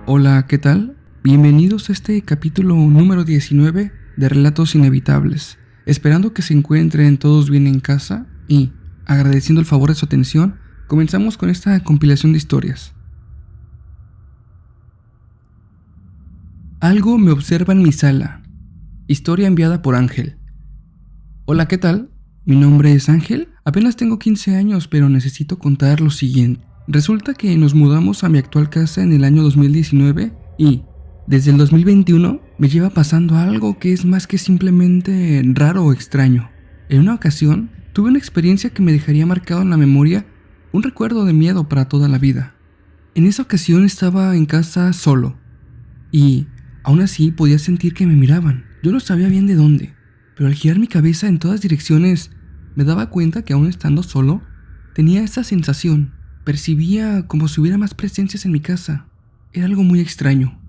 Hola, ¿qué tal? Bienvenidos a este capítulo número 19 de Relatos Inevitables. Esperando que se encuentren todos bien en casa y, agradeciendo el favor de su atención, comenzamos con esta compilación de historias. Algo me observa en mi sala. Historia enviada por Ángel. Hola, ¿qué tal? Mi nombre es Ángel. Apenas tengo 15 años, pero necesito contar lo siguiente. Resulta que nos mudamos a mi actual casa en el año 2019 y, desde el 2021, me lleva pasando algo que es más que simplemente raro o extraño. En una ocasión, tuve una experiencia que me dejaría marcado en la memoria un recuerdo de miedo para toda la vida. En esa ocasión estaba en casa solo y, aún así, podía sentir que me miraban. Yo no sabía bien de dónde, pero al girar mi cabeza en todas direcciones, me daba cuenta que aún estando solo, tenía esa sensación. Percibía como si hubiera más presencias en mi casa. Era algo muy extraño.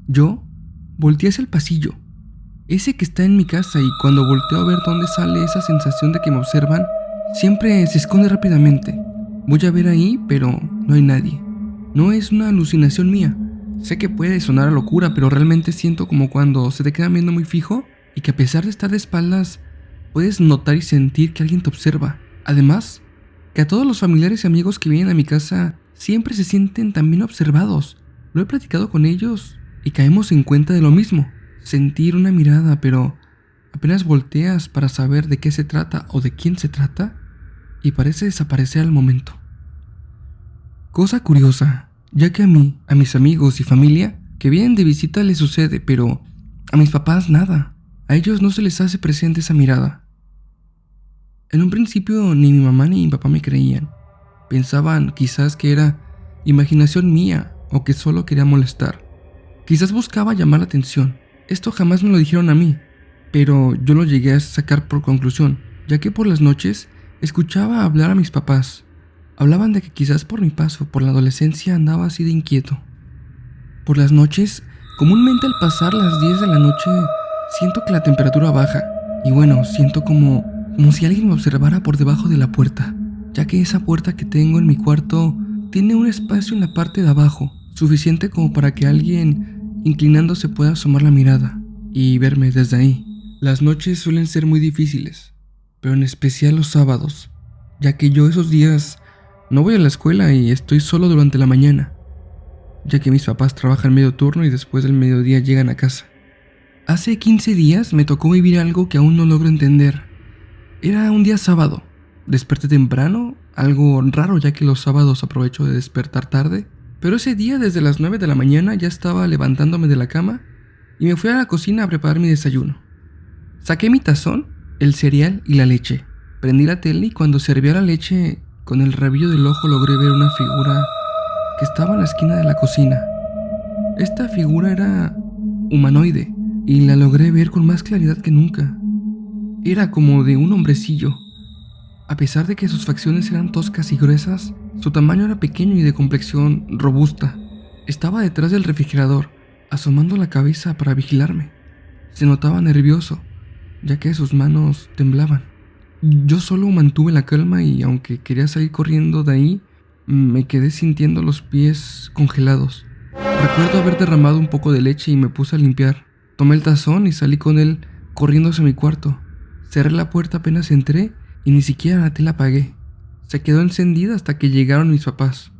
Yo volteé hacia el pasillo, ese que está en mi casa, y cuando volteo a ver dónde sale esa sensación de que me observan, siempre se esconde rápidamente. Voy a ver ahí, pero no hay nadie. No es una alucinación mía. Sé que puede sonar a locura, pero realmente siento como cuando se te queda viendo muy fijo y que a pesar de estar de espaldas, puedes notar y sentir que alguien te observa. Además, que a todos los familiares y amigos que vienen a mi casa siempre se sienten también observados. Lo he platicado con ellos y caemos en cuenta de lo mismo. Sentir una mirada, pero apenas volteas para saber de qué se trata o de quién se trata y parece desaparecer al momento. Cosa curiosa, ya que a mí, a mis amigos y familia que vienen de visita les sucede, pero a mis papás nada. A ellos no se les hace presente esa mirada. En un principio ni mi mamá ni mi papá me creían. Pensaban quizás que era imaginación mía o que solo quería molestar. Quizás buscaba llamar la atención. Esto jamás me lo dijeron a mí, pero yo lo llegué a sacar por conclusión, ya que por las noches escuchaba hablar a mis papás. Hablaban de que quizás por mi paso por la adolescencia andaba así de inquieto. Por las noches, comúnmente al pasar las 10 de la noche, siento que la temperatura baja. Y bueno, siento como si alguien me observara por debajo de la puerta, ya que esa puerta que tengo en mi cuarto tiene un espacio en la parte de abajo, suficiente como para que alguien inclinándose pueda asomar la mirada y verme desde ahí. Las noches suelen ser muy difíciles, pero en especial los sábados, ya que yo esos días no voy a la escuela y estoy solo durante la mañana, ya que mis papás trabajan medio turno y después del mediodía llegan a casa. Hace 15 días me tocó vivir algo que aún no logro entender. Era un día sábado. Desperté temprano, algo raro ya que los sábados aprovecho de despertar tarde, pero ese día desde las 9 de la mañana ya estaba levantándome de la cama y me fui a la cocina a preparar mi desayuno. Saqué mi tazón, el cereal y la leche. Prendí la tele y cuando servía la leche, con el rabillo del ojo logré ver una figura que estaba en la esquina de la cocina. Esta figura era humanoide y la logré ver con más claridad que nunca. Era como de un hombrecillo. A pesar de que sus facciones eran toscas y gruesas, su tamaño era pequeño y de complexión robusta. Estaba detrás del refrigerador, asomando la cabeza para vigilarme. Se notaba nervioso, ya que sus manos temblaban. Yo solo mantuve la calma y aunque quería salir corriendo de ahí, me quedé sintiendo los pies congelados. Recuerdo haber derramado un poco de leche y me puse a limpiar. Tomé el tazón y salí con él corriendo hacia mi cuarto. Cerré la puerta apenas entré y ni siquiera la tele apagué. Se quedó encendida hasta que llegaron mis papás.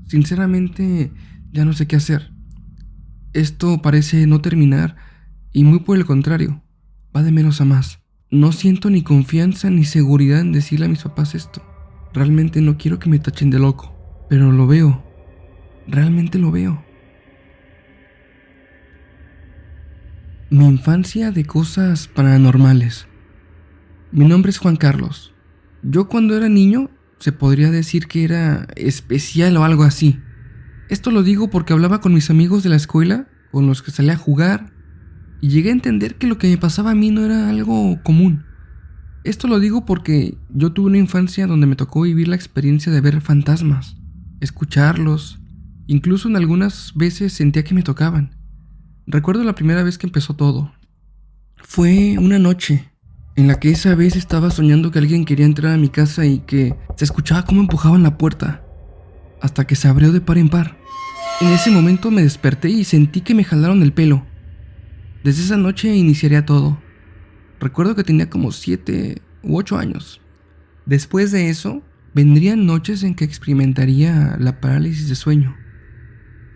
Sinceramente, ya no sé qué hacer. Esto parece no terminar y muy por el contrario, va de menos a más. No siento ni confianza ni seguridad en decirle a mis papás esto. Realmente no quiero que me tachen de loco, pero lo veo. Realmente lo veo. Mi infancia de cosas paranormales. Mi nombre es Juan Carlos. Yo cuando era niño se podría decir que era especial o algo así. Esto lo digo porque hablaba con mis amigos de la escuela, con los que salía a jugar, y llegué a entender que lo que me pasaba a mí no era algo común. Esto lo digo porque yo tuve una infancia donde me tocó vivir la experiencia de ver fantasmas, escucharlos, incluso en algunas veces sentía que me tocaban. Recuerdo la primera vez que empezó todo. Fue una noche en la que esa vez estaba soñando que alguien quería entrar a mi casa y que se escuchaba cómo empujaban la puerta, hasta que se abrió de par en par. En ese momento me desperté y sentí que me jalaron el pelo. Desde esa noche iniciaría todo. Recuerdo que tenía como 7 u 8 años. Después de eso, vendrían noches en que experimentaría la parálisis de sueño.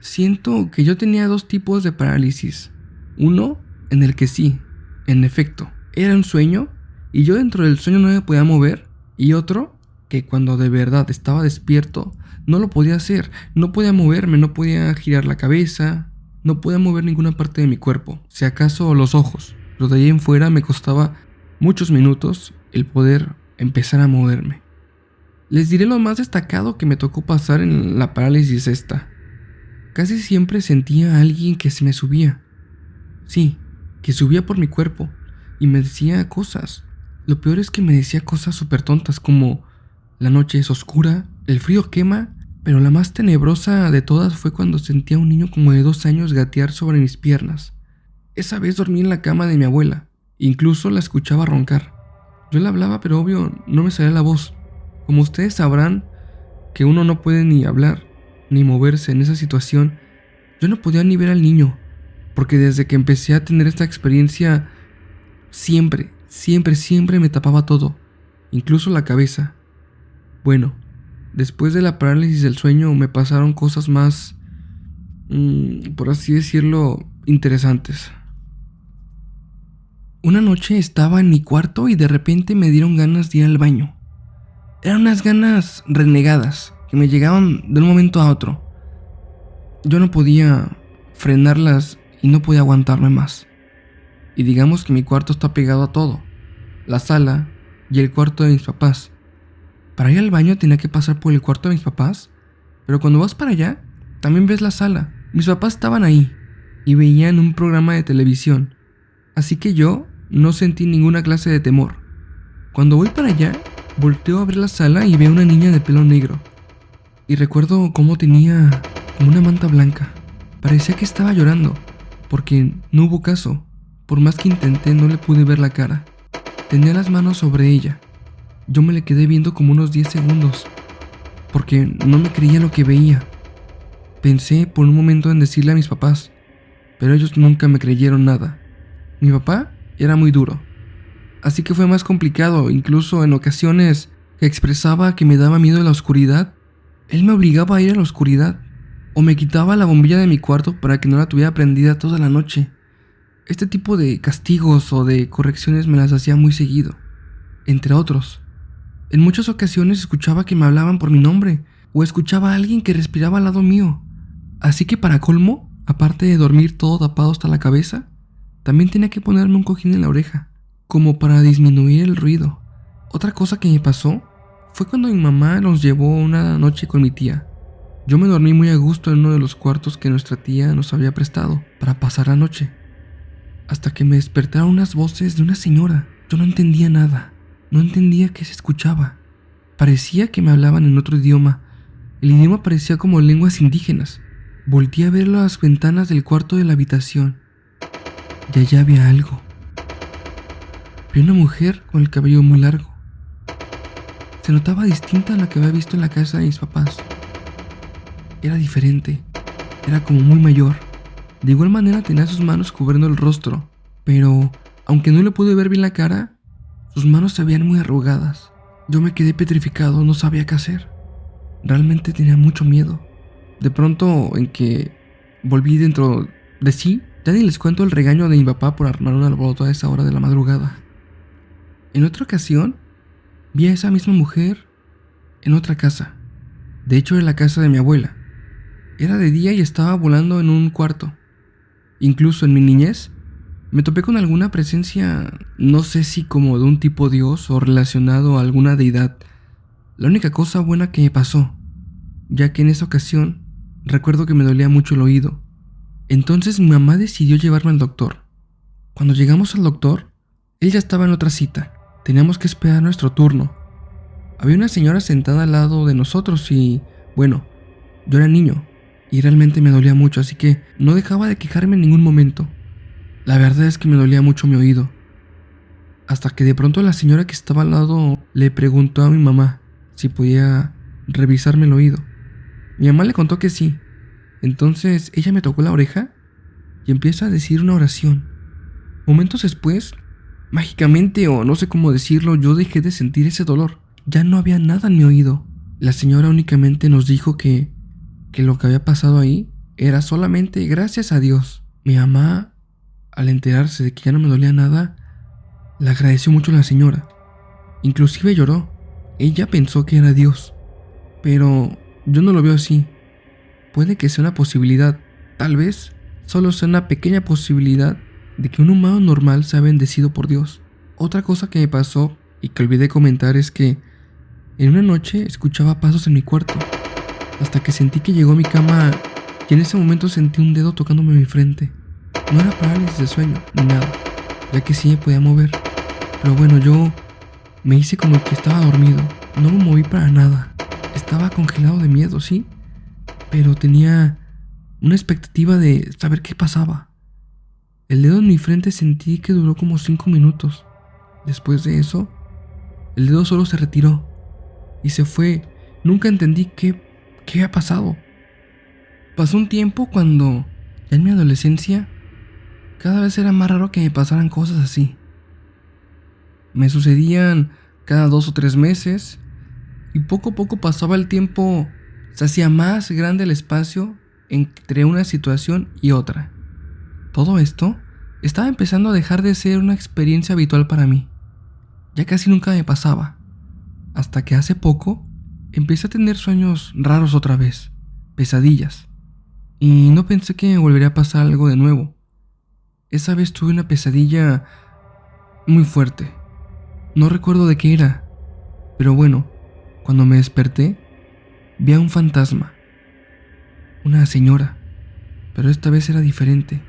Siento que yo tenía 2 tipos de parálisis. Uno en el que sí, en efecto, era un sueño y yo dentro del sueño no me podía mover. Y otro que cuando de verdad estaba despierto no lo podía hacer. No podía moverme, no podía girar la cabeza, no podía mover ninguna parte de mi cuerpo, si acaso los ojos. Pero de ahí en fuera me costaba muchos minutos el poder empezar a moverme. Les diré lo más destacado que me tocó pasar en la parálisis esta. Casi siempre sentía a alguien que se me subía. Sí, que subía por mi cuerpo y me decía cosas. Lo peor es que me decía cosas súper tontas como: la noche es oscura, el frío quema, pero la más tenebrosa de todas fue cuando sentí a un niño como de 2 años gatear sobre mis piernas. Esa vez dormí en la cama de mi abuela, incluso la escuchaba roncar. Yo le hablaba, pero obvio no me salía la voz. Como ustedes sabrán que uno no puede ni hablar ni moverse en esa situación, yo no podía ni ver al niño, porque desde que empecé a tener esta experiencia, siempre me tapaba todo, incluso la cabeza. Bueno, después de la parálisis del sueño me pasaron cosas más, por así decirlo, interesantes. Una noche estaba en mi cuarto y de repente me dieron ganas de ir al baño. Eran unas ganas renegadas que me llegaban de un momento a otro. Yo no podía frenarlas y no podía aguantarme más. Y digamos que mi cuarto está pegado a todo: la sala y el cuarto de mis papás. Para ir al baño tenía que pasar por el cuarto de mis papás, pero cuando vas para allá, también ves la sala. Mis papás estaban ahí y veían un programa de televisión, así que yo no sentí ninguna clase de temor. Cuando voy para allá, volteo a ver la sala y veo una niña de pelo negro. Y recuerdo cómo tenía como una manta blanca. Parecía que estaba llorando, porque no hubo caso. Por más que intenté, no le pude ver la cara. Tenía las manos sobre ella. Yo me le quedé viendo como unos 10 segundos, porque no me creía lo que veía. Pensé por un momento en decirle a mis papás, pero ellos nunca me creyeron nada. Mi papá era muy duro, así que fue más complicado. Incluso en ocasiones que expresaba que me daba miedo la oscuridad, él me obligaba a ir a la oscuridad, o me quitaba la bombilla de mi cuarto para que no la tuviera prendida toda la noche. Este tipo de castigos o de correcciones me las hacía muy seguido, entre otros. En muchas ocasiones escuchaba que me hablaban por mi nombre, o escuchaba a alguien que respiraba al lado mío. Así que para colmo, aparte de dormir todo tapado hasta la cabeza, también tenía que ponerme un cojín en la oreja, como para disminuir el ruido. Otra cosa que me pasó fue cuando mi mamá nos llevó una noche con mi tía. Yo me dormí muy a gusto en uno de los cuartos que nuestra tía nos había prestado para pasar la noche, hasta que me despertaron unas voces de una señora. Yo no entendía nada, no entendía qué se escuchaba. Parecía que me hablaban en otro idioma. El idioma parecía como lenguas indígenas. Volteé a ver las ventanas del cuarto de la habitación y allá había algo. Vi una mujer con el cabello muy largo. Se notaba distinta a la que había visto en la casa de mis papás. Era diferente, era como muy mayor. De igual manera tenía sus manos cubriendo el rostro, pero aunque no le pude ver bien la cara, sus manos se veían muy arrugadas. Yo me quedé petrificado, no sabía qué hacer. Realmente tenía mucho miedo. De pronto, en que volví dentro de sí, ya ni les cuento el regaño de mi papá por armar un alboroto a esa hora de la madrugada. En otra ocasión, vi a esa misma mujer en otra casa. De hecho, era la casa de mi abuela. Era de día y estaba volando en un cuarto. Incluso en mi niñez, me topé con alguna presencia, no sé si como de un tipo dios o relacionado a alguna deidad. La única cosa buena que me pasó, ya que en esa ocasión recuerdo que me dolía mucho el oído. Entonces mi mamá decidió llevarme al doctor. Cuando llegamos al doctor, él ya estaba en otra cita. Teníamos que esperar nuestro turno. Había una señora sentada al lado de nosotros y, bueno, yo era niño y realmente me dolía mucho, así que no dejaba de quejarme en ningún momento. La verdad es que me dolía mucho mi oído. Hasta que de pronto la señora que estaba al lado le preguntó a mi mamá si podía revisarme el oído. Mi mamá le contó que sí, Entonces ella me tocó la oreja y empieza a decir una oración. Momentos después, mágicamente, o no sé cómo decirlo, yo dejé de sentir ese dolor. Ya no había nada en mi oído. La señora únicamente nos dijo que lo que había pasado ahí era solamente gracias a Dios. Mi mamá, al enterarse de que ya no me dolía nada, le agradeció mucho a la señora. Inclusive lloró. Ella pensó que era Dios. Pero yo no lo veo así. Puede que sea una posibilidad. Tal vez solo sea una pequeña posibilidad de que un humano normal sea bendecido por Dios. Otra cosa que me pasó y que olvidé comentar es que en una noche escuchaba pasos en mi cuarto, hasta que sentí que llegó a mi cama y en ese momento sentí un dedo tocándome mi frente. No era parálisis de sueño ni nada, ya que sí me podía mover. Pero bueno, yo me hice como el que estaba dormido. No me moví para nada. Estaba congelado de miedo, sí, pero tenía una expectativa de saber qué pasaba. El dedo en mi frente sentí que duró como 5 minutos. Después de eso, el dedo solo se retiró y se fue. Nunca entendí qué había pasado. Pasó un tiempo cuando, ya en mi adolescencia, cada vez era más raro que me pasaran cosas así. Me sucedían cada 2 o 3 meses y poco a poco pasaba el tiempo, se hacía más grande el espacio entre una situación y otra. Todo esto estaba empezando a dejar de ser una experiencia habitual para mí. Ya casi nunca me pasaba, hasta que hace poco empecé a tener sueños raros otra vez, pesadillas, y no pensé que me volvería a pasar algo de nuevo. Esa vez tuve una pesadilla muy fuerte. No recuerdo de qué era, pero bueno, cuando me desperté, vi a un fantasma, una señora, pero esta vez era diferente,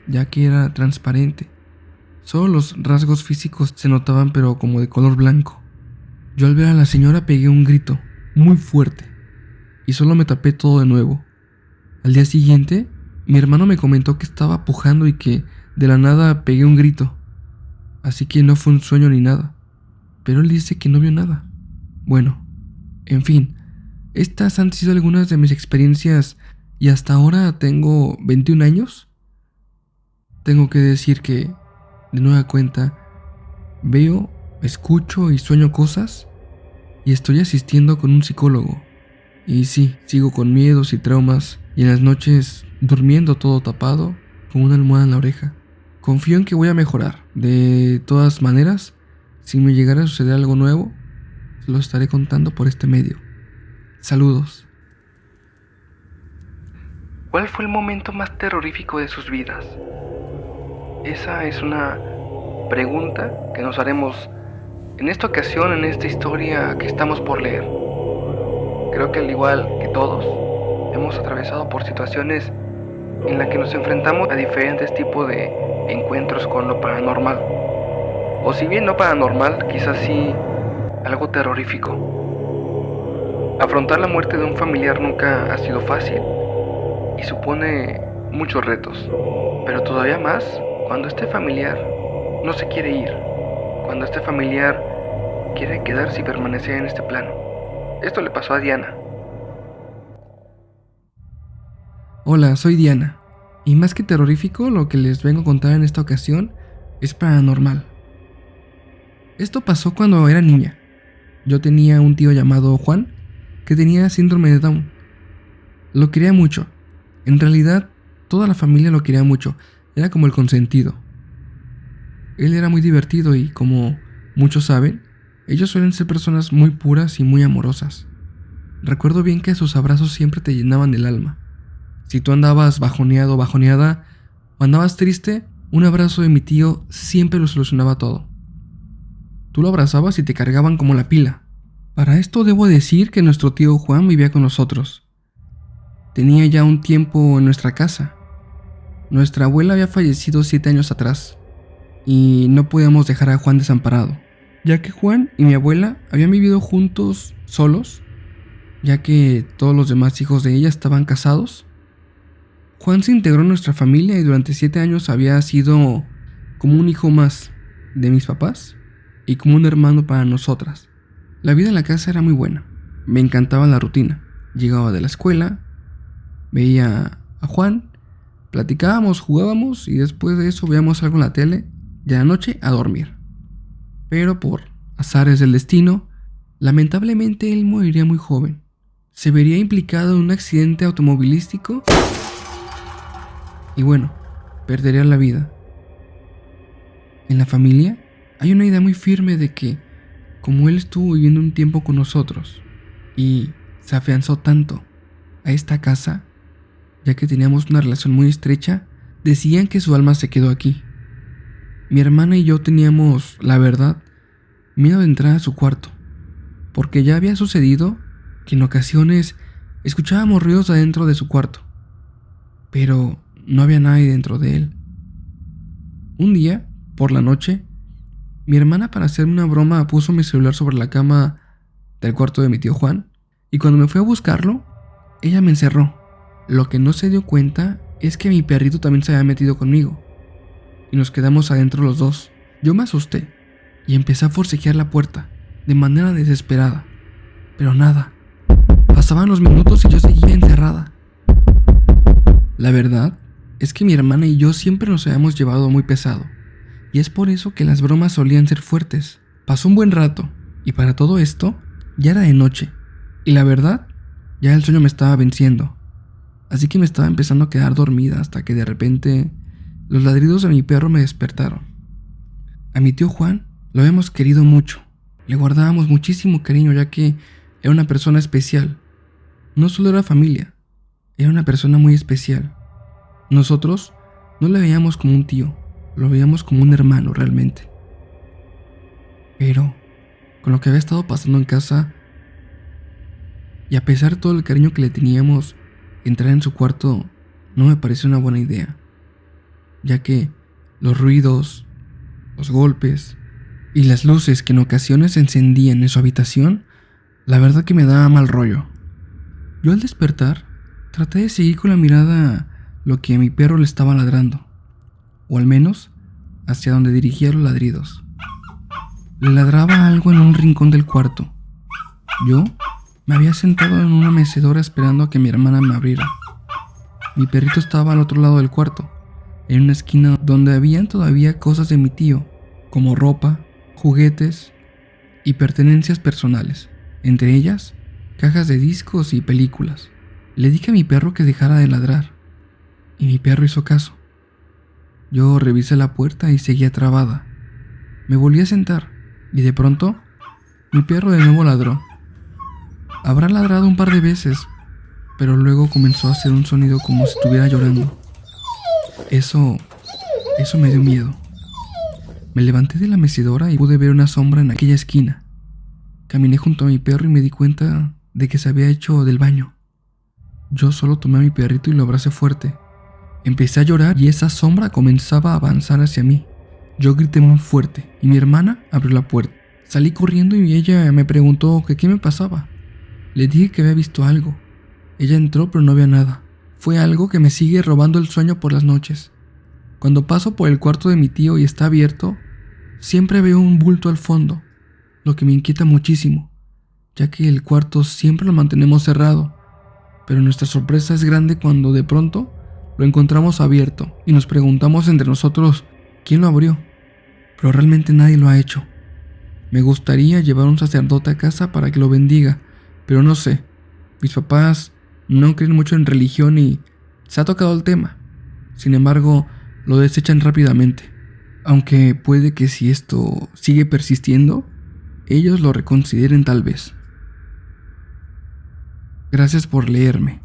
ya que era transparente. Solo los rasgos físicos se notaban, pero como de color blanco. Yo al ver a la señora pegué un grito muy fuerte y solo me tapé todo de nuevo. Al día siguiente, mi hermano me comentó que estaba pujando y que de la nada pegué un grito. Así que no fue un sueño ni nada, pero él dice que no vio nada. Bueno, en fin, estas han sido algunas de mis experiencias y hasta ahora tengo 21 años. Tengo que decir que, de nueva cuenta, veo, escucho y sueño cosas y estoy asistiendo con un psicólogo. Y sí, sigo con miedos y traumas y en las noches durmiendo todo tapado con una almohada en la oreja. Confío en que voy a mejorar. De todas maneras, si me llegara a suceder algo nuevo, se lo estaré contando por este medio. Saludos. ¿Cuál fue el momento más terrorífico de sus vidas? Esa es una pregunta que nos haremos en esta ocasión, en esta historia que estamos por leer. Creo que al igual que todos, hemos atravesado por situaciones en las que nos enfrentamos a diferentes tipos de encuentros con lo paranormal. O si bien no paranormal, quizás sí algo terrorífico. Afrontar la muerte de un familiar nunca ha sido fácil y supone muchos retos, pero todavía más cuando este familiar no se quiere ir, cuando este familiar quiere quedarse y permanecer en este plano. Esto le pasó a Diana. Hola, soy Diana, y más que terrorífico, lo que les vengo a contar en esta ocasión es paranormal. Esto pasó cuando era niña. Yo tenía un tío llamado Juan, que tenía síndrome de Down. Lo quería mucho. En realidad, toda la familia lo quería mucho. Era como el consentido. Él era muy divertido y, como muchos saben, ellos suelen ser personas muy puras y muy amorosas. Recuerdo bien que sus abrazos siempre te llenaban el alma. Si tú andabas bajoneado o bajoneada, o andabas triste, un abrazo de mi tío siempre lo solucionaba todo. Tú lo abrazabas y te cargaban como la pila. Para esto debo decir que nuestro tío Juan vivía con nosotros. Tenía ya un tiempo en nuestra casa. Nuestra abuela había fallecido 7 años atrás y no podíamos dejar a Juan desamparado, ya que Juan y mi abuela habían vivido juntos solos, ya que todos los demás hijos de ella estaban casados. Juan se integró en nuestra familia y durante 7 años había sido como un hijo más de mis papás y como un hermano para nosotras. La vida en la casa era muy buena. Me encantaba la rutina. Llegaba de la escuela, Veía a Juan, platicábamos, jugábamos y después de eso veíamos algo en la tele y a la noche a dormir. Pero por azares del destino, lamentablemente él moriría muy joven. Se vería implicado en un accidente automovilístico y bueno, perdería la vida. En la familia hay una idea muy firme de que, como él estuvo viviendo un tiempo con nosotros y se afianzó tanto a esta casa, ya que teníamos una relación muy estrecha, decían que su alma se quedó aquí. Mi hermana y yo teníamos, la verdad, miedo de entrar a su cuarto, porque ya había sucedido que en ocasiones escuchábamos ruidos adentro de su cuarto, pero no había nadie dentro de él. Un día, por la noche, mi hermana, para hacerme una broma, puso mi celular sobre la cama del cuarto de mi tío Juan, y cuando me fui a buscarlo, ella me encerró. Lo que no se dio cuenta es que mi perrito también se había metido conmigo, y nos quedamos adentro los dos. Yo me asusté y empecé a forcejear la puerta de manera desesperada, pero nada. Pasaban los minutos y yo seguía encerrada. La verdad es que mi hermana y yo siempre nos habíamos llevado muy pesado, y es por eso que las bromas solían ser fuertes. Pasó un buen rato, y para todo esto ya era de noche, y la verdad, ya el sueño me estaba venciendo, así que me estaba empezando a quedar dormida hasta que de repente los ladridos de mi perro me despertaron. A mi tío Juan lo habíamos querido mucho, le guardábamos muchísimo cariño ya que era una persona especial. No solo era familia, era una persona muy especial. Nosotros no le veíamos como un tío, lo veíamos como un hermano realmente. Pero con lo que había estado pasando en casa, y a pesar de todo el cariño que le teníamos, entrar en su cuarto no me pareció una buena idea, ya que los ruidos, los golpes y las luces que en ocasiones se encendían en su habitación, la verdad que me daba mal rollo. Yo al despertar traté de seguir con la mirada lo que a mi perro le estaba ladrando, o al menos hacia donde dirigía los ladridos. Le ladraba algo en un rincón del cuarto. Yo me había sentado en una mecedora esperando a que mi hermana me abriera. Mi perrito estaba al otro lado del cuarto, en una esquina donde habían todavía cosas de mi tío, como ropa, juguetes y pertenencias personales, entre ellas cajas de discos y películas. Le dije a mi perro que dejara de ladrar, y mi perro hizo caso. Yo revisé la puerta y seguía trabada. Me volví a sentar, y de pronto, mi perro de nuevo ladró. Habrá ladrado un par de veces, pero luego comenzó a hacer un sonido como si estuviera llorando. Eso me dio miedo. Me levanté de la mecedora y pude ver una sombra en aquella esquina. Caminé junto a mi perro y me di cuenta de que se había hecho del baño. Yo solo tomé a mi perrito y lo abracé fuerte. Empecé a llorar y esa sombra comenzaba a avanzar hacia mí. Yo grité muy fuerte y mi hermana abrió la puerta. Salí corriendo y ella me preguntó que qué me pasaba. Le dije que había visto algo. Ella entró pero no había nada. Fue algo que me sigue robando el sueño por las noches. Cuando paso por el cuarto de mi tío y está abierto, siempre veo un bulto al fondo, lo que me inquieta muchísimo, ya que el cuarto siempre lo mantenemos cerrado, pero nuestra sorpresa es grande cuando de pronto lo encontramos abierto y nos preguntamos entre nosotros quién lo abrió, pero realmente nadie lo ha hecho. Me gustaría llevar a un sacerdote a casa para que lo bendiga, pero no sé, mis papás no creen mucho en religión y se ha tocado el tema. Sin embargo, lo desechan rápidamente, aunque puede que si esto sigue persistiendo, ellos lo reconsideren tal vez. Gracias por leerme.